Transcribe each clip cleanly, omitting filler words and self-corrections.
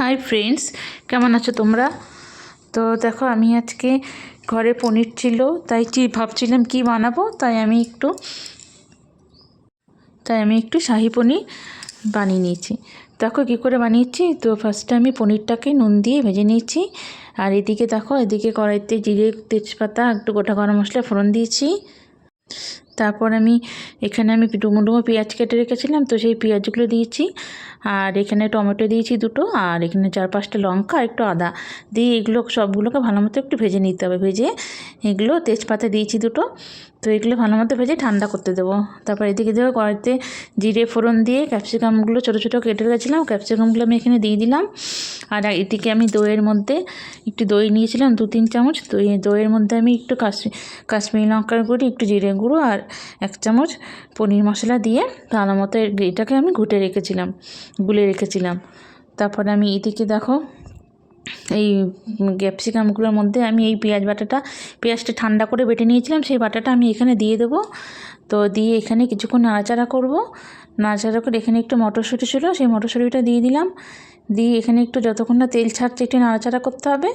Hi friends, কেমন আছো তোমরা? তো দেখো, আমি আজকে ঘরে পনির ছিল, তাই ভাবছিলাম কি বানাবো। তাই আমি একটু শাহি পনির বানিয়ে নিয়েছি। দেখো কী করে বানিয়েছি। তো ফার্স্টে আমি পনিরটাকে নুন দিয়ে ভেজে নিয়েছি। আর এদিকে কড়াইতে জিরে, তেজপাতা, একটু গোটা গরম মশলা ফোড়ন দিয়েছি। তারপর এখানে আমি ডুমো ডুমো পেঁয়াজ কেটে রেখেছিলাম, তো সেই পেঁয়াজগুলো দিয়েছি। আর এখানে টমেটো দিয়েছি দুটো, আর এখানে 4-5টা লঙ্কা আর একটু আদা দিয়ে এগুলো সবগুলোকে ভালো মতো একটু ভেজে নিতে হবে। ভেজে এগুলো তেজপাতা দিয়েছি দুটো। তো এগুলো ভালো মতো ভেজে ঠান্ডা করতে দেবো। তারপর এদিকে দেখো কড়াইতে জিরে ফোড়ন দিয়ে ক্যাপসিকামগুলো ছোটো ছোটো কেটে রেখেছিলাম, ক্যাপসিকামগুলো আমি এখানে দিয়ে দিলাম। আর এদিকে আমি দইয়ের মধ্যে একটু দই নিয়েছিলাম 2-3 চামচ। দইয়ের মধ্যে আমি একটু কাশ্মীরি লঙ্কার গুঁড়ি, একটু জিরে গুঁড়ো আর 1 চামচ পনির মশলা দিয়ে ভালো মতো এটাকে আমি গুলে রেখেছিলাম। তারপরে আমি এদিকে দেখো এই ক্যাপসিকামগুলোর মধ্যে আমি এই পেঁয়াজটা ঠান্ডা করে বেটে নিয়েছিলাম, সেই বাটাটা আমি এখানে দিয়ে দেবো। তো দিয়ে এখানে কিছুক্ষণ নাড়াচাড়া করব। নাড়াচাড়া করে এখানে একটু মটরশুঁটি ছিল, সেই মটরশুঁটিটা দিয়ে দিলাম। দিয়ে এখানে একটু যতক্ষণ না তেল ছাড়ছে একটু নাড়াচাড়া করতে হবে।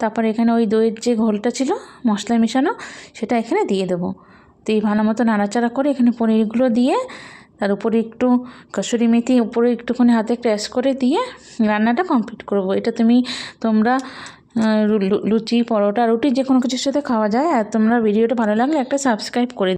তারপর এখানে ওই দইয়ের যে ঘোলটা ছিল মশলা মেশানো, সেটা এখানে দিয়ে দেবো। তো এই ভালো মতো নাড়াচাড়া করে এখানে পনিরগুলো দিয়ে তার উপরে একটু কসুরি মেথি উপরে একটুখানি হাতে ক্র্যাশ করে দিয়ে রান্নাটা কমপ্লিট করব। এটা তোমরা লুচি, পরোটা, রুটি যে কোনো কিছুর সাথে খাওয়া যায়। আর তোমরা ভিডিওটা ভালো লাগলে একটা সাবস্ক্রাইব করে